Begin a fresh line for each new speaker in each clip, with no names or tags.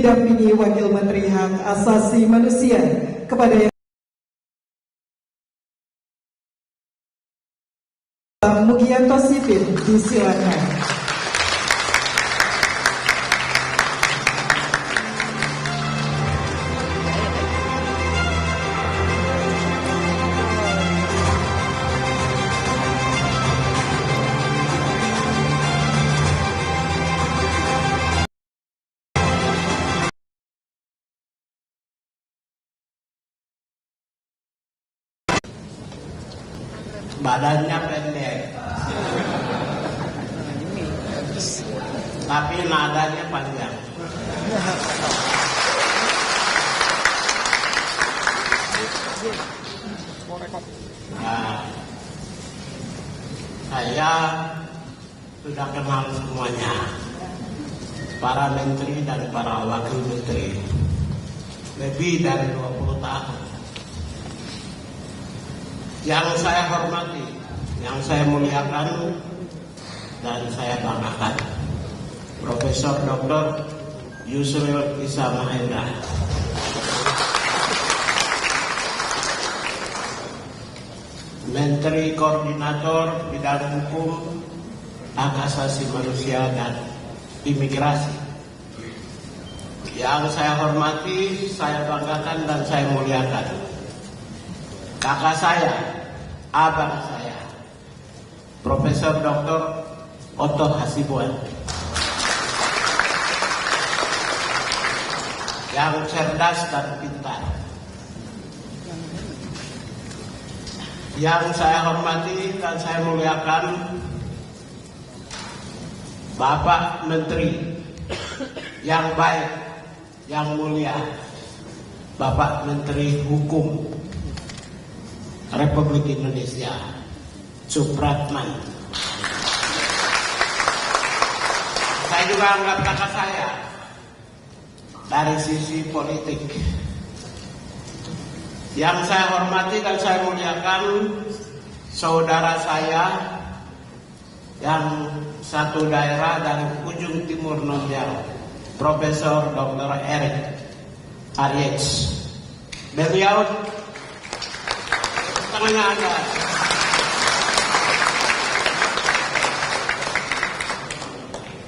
didampingi Wakil Menteri Hak Asasi Manusia kepada Mugianto Sipin, disilakan.
Badannya pendek, tapi nadanya panjang. Nah, saya sudah kenal semuanya, para menteri dan para wakil menteri, lebih dari 20 tahun. Yang saya hormati, yang saya muliakan dan saya banggakan, Profesor Dr. Yusril Iza Mahendra, Menteri Koordinator Bidang Hukum, Hak Asasi Manusia dan Imigrasi. Yang saya hormati, saya banggakan dan saya muliakan, kakak saya, abang saya, Profesor Dr. Otto Hasibuan, yang cerdas dan pintar. Yang saya hormati dan saya muliakan, Bapak Menteri yang baik, yang mulia, Bapak Menteri Hukum Republik Indonesia, Supratman. Saya juga anggap kakak saya dari sisi politik. Yang saya hormati dan saya muliakan, saudara saya yang satu daerah dari ujung timur non-Jawa, Profesor Dr. Erik Aryeks. Beliau tangannya ada.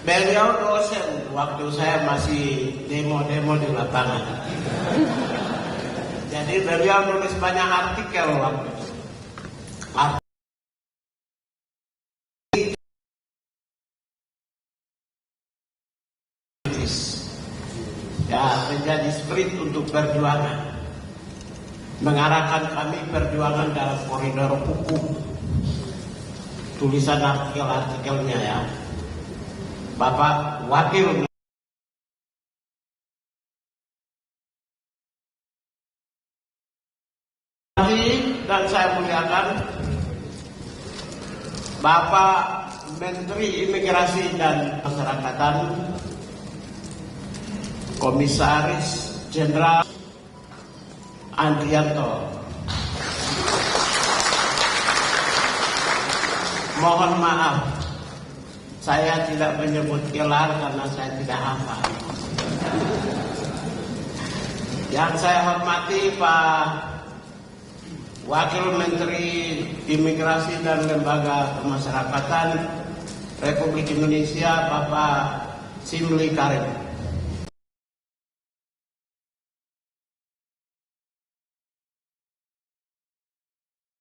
Beliau dosen waktu saya masih demo-demo di lapangan. Jadi beliau nulis banyak artikel waktu itu. Ya, menjadi spirit untuk perjuangan, mengarahkan kami perjuangan dalam koridor hukum. Tulisan artikel-artikelnya ya, Bapak Wakil dan saya muliakan Bapak Menteri Imigrasi dan Masyarakatan, Komisaris Jenderal Andrianto. Mohon maaf, saya tidak menyebut gelar karena saya tidak hafal. Yang saya hormati Pak Wakil Menteri Imigrasi dan Lembaga Kemasyarakatan Republik Indonesia, Bapak Simli Karim.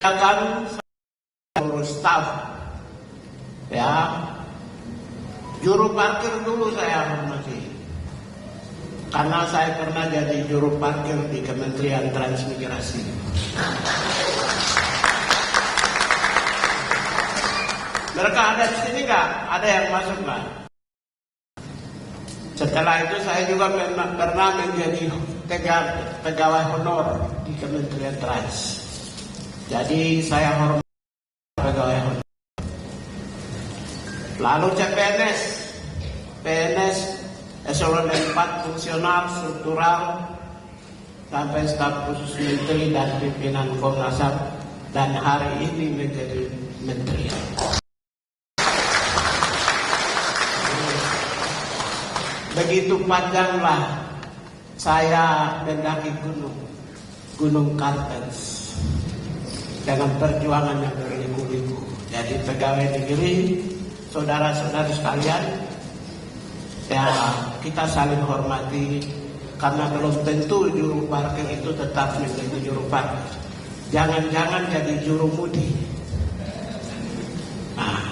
Akan seluruh staf, ya, juru parkir dulu saya hormati, karena saya pernah jadi juru parkir di Kementerian Transmigrasi. Mereka ada di sini nggak? Ada yang masuk nggak? Setelah itu saya juga pernah menjadi pegawai honor di Kementerian Trans. Jadi saya hormat pegawai honor. Lalu CPNS, PNS eselon 4 fungsional, struktural, sampai staf khusus menteri dan pimpinan Komnas HAM, dan hari ini menjadi menteri. Begitu panjanglah saya mendaki Gunung Kartens dengan perjuangan yang berliku-liku. Jadi pegawai negeri, saudara-saudara sekalian, ya kita saling hormati karena belum tentu juru parkir itu tetap menjadi juru parkir. Jangan-jangan jadi juru mudi. Nah,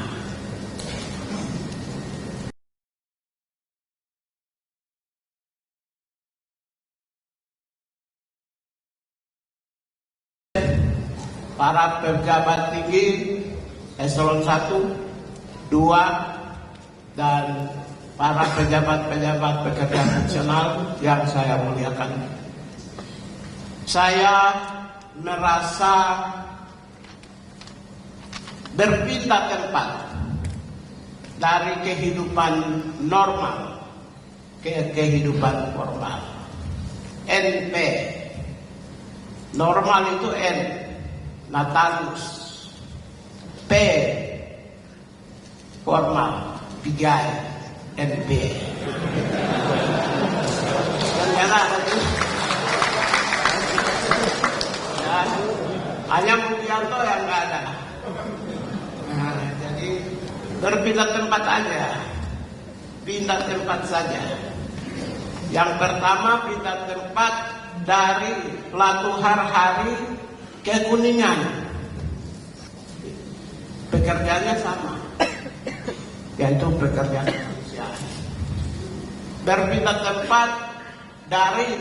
para pejabat tinggi eselon 1, 2, dan para pejabat-pejabat pekerja fungsional yang saya muliakan. Saya merasa berpindah tempat dari kehidupan normal ke kehidupan formal. NP, normal itu N, Natalius. P, formal, Pigai, NP. Ternyata ya, hanya Mugianto yang nggak ada. Nah, jadi berpindah tempat aja, pindah tempat saja. Yang pertama pindah tempat dari Latuhar Hari ke Kuningan. Pekerjaannya sama, yaitu pekerjaan kemanusiaan. Berpindah tempat dari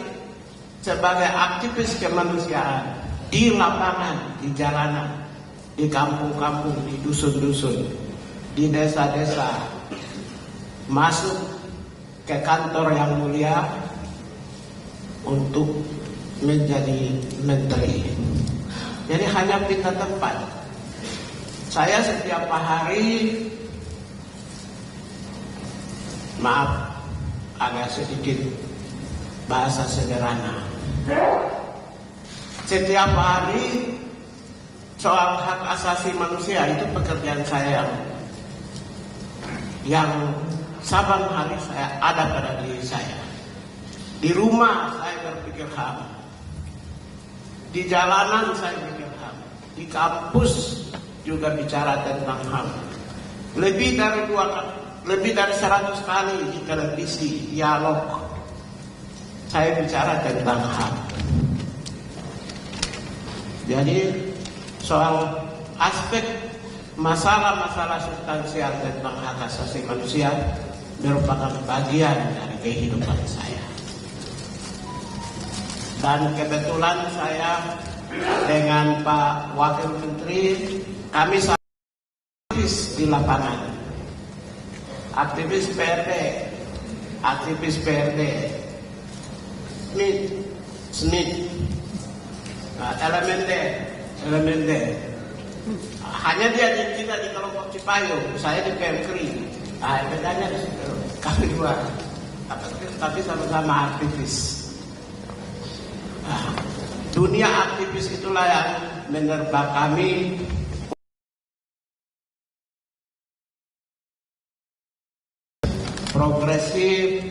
sebagai aktivis kemanusiaan di lapangan, di jalanan, di kampung-kampung, di dusun-dusun, di desa-desa, masuk ke kantor yang mulia untuk menjadi menteri. Jadi hanya pindah tempat. Saya setiap hari, maaf agak sedikit bahasa sederhana, setiap hari soal hak asasi manusia itu pekerjaan saya yang saban hari saya ada pada diri saya. Di rumah saya berpikir HAM, di jalanan saya pikir HAM, di kampus juga bicara tentang HAM. Lebih dari 100 kali di televisi dialog saya bicara tentang HAM. Jadi soal aspek masalah-masalah substansial tentang hak asasi manusia merupakan bagian dari kehidupan saya. Dan kebetulan saya dengan Pak Wakil Menteri, kami aktivis di lapangan, aktivis PRD, SNIT, elemen D. Hanya dia kita di kelompok Cipayung, saya di Pemkri. Nah, bedanya di situ. Kami dua, tapi sama-sama aktivis. Nah, dunia aktivis itulah yang menerpa kami progresif,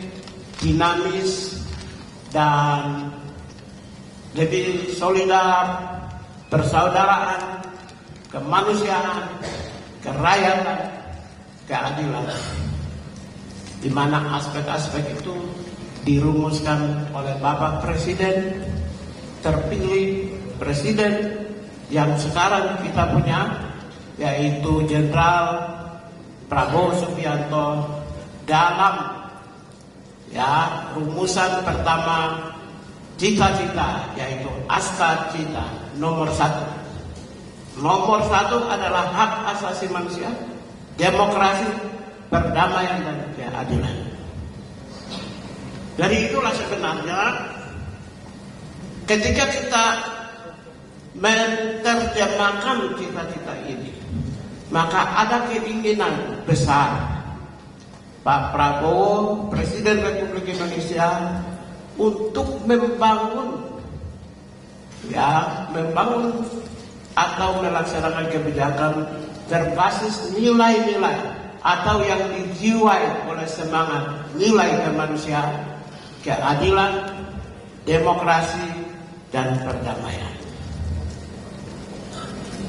dinamis, dan lebih solidar, persaudaraan, kemanusiaan, kerakyatan, keadilan, di mana aspek-aspek itu dirumuskan oleh Bapak Presiden terpilih, Presiden yang sekarang kita punya, yaitu Jenderal Prabowo Subianto, dalam rumusan pertama cita-cita, yaitu Asta Cita nomor 1. Nomor 1 adalah hak asasi manusia, demokrasi, perdamaian, dan keadilan. Dari itulah sebenarnya ketika kita menerjemahkan cita-cita ini, maka ada keinginan besar Pak Prabowo, Presiden Republik Indonesia, untuk membangun atau melaksanakan kebijakan berbasis nilai-nilai atau yang dijiwai oleh semangat nilai kemanusiaan, keadilan, demokrasi, dan perdamaian.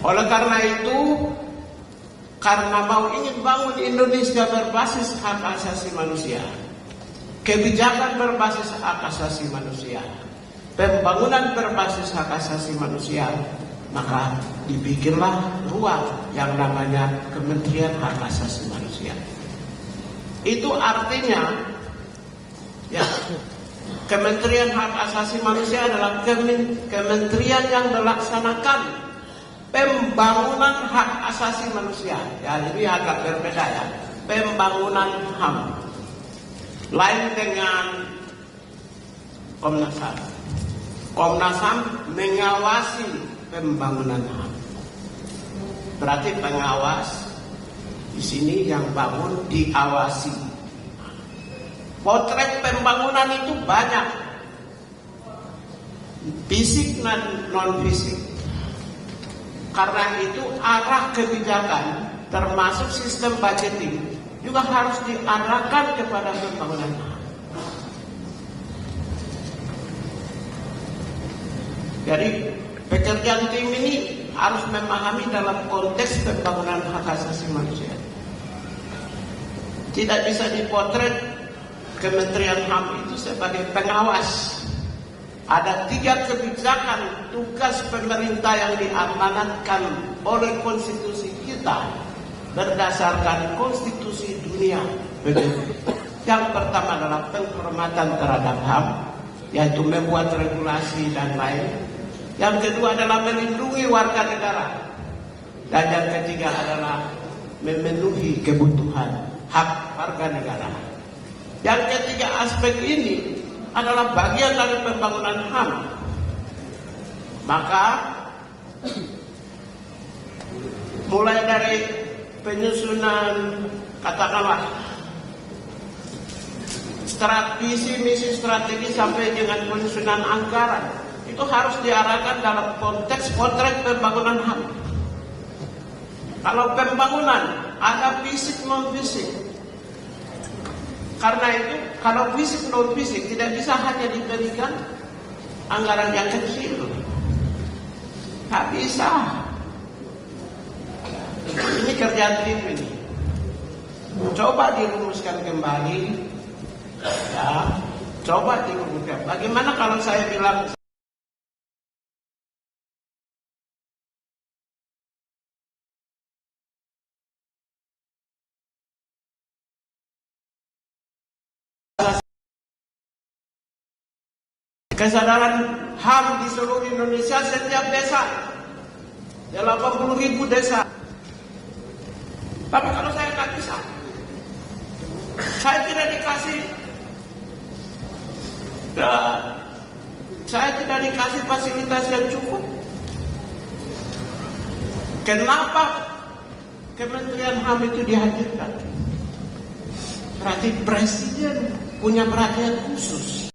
Oleh karena itu, karena ingin bangun Indonesia berbasis hak asasi manusia, kebijakan berbasis hak asasi manusia, pembangunan berbasis hak asasi manusia, maka dibikinlah ruang yang namanya Kementerian Hak Asasi Manusia. Itu artinya, ya, Kementerian Hak Asasi Manusia adalah kementerian yang melaksanakan pembangunan hak asasi manusia. Ya, ini agak berbeda ya. Pembangunan HAM. Lain dengan Komnas HAM. Komnas HAM mengawasi pembangunan HAM. Berarti pengawas di sini yang bangun diawasi. Potret pembangunan itu banyak, fisik dan non fisik. Karena itu arah kebijakan termasuk sistem budgeting juga harus diarahkan kepada pembangunan HAM. Jadi pekerjaan tim ini harus memahami dalam konteks pembangunan hak asasi manusia. Tidak bisa dipotret Kementerian HAM itu sebagai pengawas. Ada 3 kebijakan tugas pemerintah yang diamanatkan oleh konstitusi kita berdasarkan konstitusi dunia. Yang pertama adalah penghormatan terhadap HAM, yaitu membuat regulasi dan lain. Yang kedua adalah melindungi warga negara. Dan yang ketiga adalah memenuhi kebutuhan hak warga negara. Yang ketiga aspek ini adalah bagian dari pembangunan HAM. Maka mulai dari penyusunan, katakanlah, visi misi strategi sampai dengan penyusunan anggaran, itu harus diarahkan dalam konteks potret pembangunan HAM. Kalau pembangunan ada fisik non fisik. Karena itu kalau fisik non fisik tidak bisa hanya diberikan anggaran yang kecil. Tak bisa. Ini kerjaan tim ini. Coba dirumuskan kembali. Ya, coba dirumuskan. Bagaimana kalau saya bilang kesadaran HAM di seluruh Indonesia setiap desa, 80.000 desa. Tapi kalau saya nggak bisa, saya tidak dikasih, saya tidak dikasih fasilitas yang cukup. Kenapa Kementerian HAM itu dihadirkan? Berarti presiden punya perhatian khusus.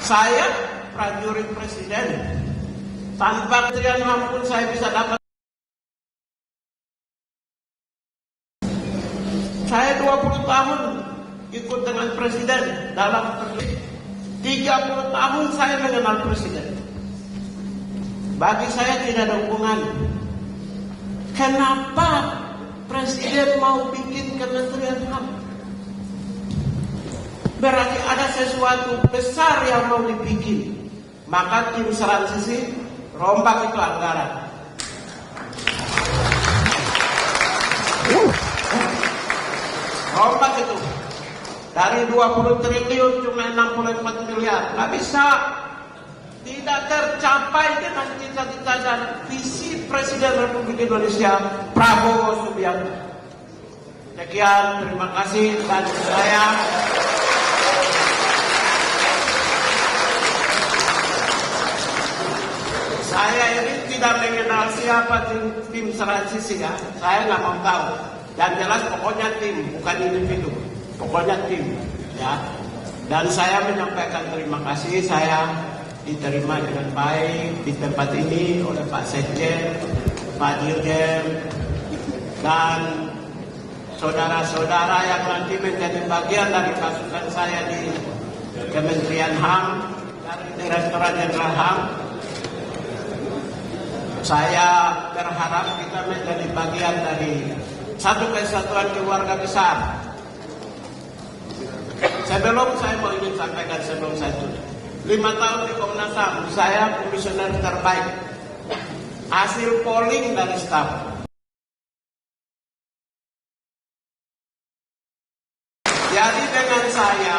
Saya prajurit presiden, tanpa Kementerian HAM pun saya bisa dapat. Saya 20 tahun ikut dengan presiden dalam 30 tahun saya mengenal presiden. Bagi saya tidak ada hubungan. Kenapa presiden mau bikin Kementerian HAM? Berarti ada sesuatu besar yang mau dibikin. Maka tim transisi rombak itu anggaran. Rombak itu dari 20 triliun cuma 64 miliar. Nggak bisa. Tidak tercapai dengan cita-cita dan visi Presiden Republik Indonesia Prabowo Subianto. Sekian, terima kasih, dan saya ini tidak mengenal siapa tim transisi ya. Saya nggak mau tahu. Yang jelas pokoknya tim, bukan individu. Pokoknya tim ya. Dan saya menyampaikan terima kasih. Saya diterima dengan baik di tempat ini oleh Pak Sekjen, Pak Dirjen, dan saudara-saudara yang nanti menjadi bagian dari pasukan saya di Kementerian HAM, dari Direktorat Jenderal HAM. Saya berharap kita menjadi bagian dari satu kesatuan keluarga besar. Sebelum saya mau ingin sampaikan sebelum saya tutup, 5 tahun di Komnas HAM, saya komisioner terbaik. Hasil polling dari staf. Jadi dengan saya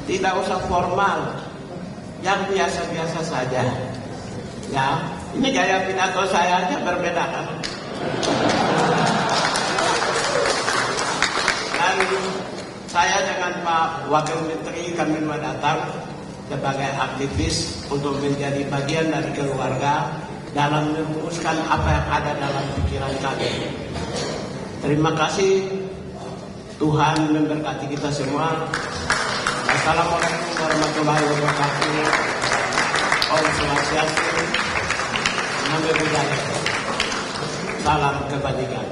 tidak usah formal, yang biasa-biasa saja. Ya, ini gaya pidato saya aja berbeda kan. Dan saya dengan Pak Wakil Menteri kami datang sebagai aktivis untuk menjadi bagian dari keluarga dalam merumuskan apa yang ada dalam pikiran kami. Terima kasih, Tuhan memberkati kita semua. Assalamualaikum warahmatullahi wabarakatuh. Om Swastiastu, Namo Buddhaya. Salam kebajikan.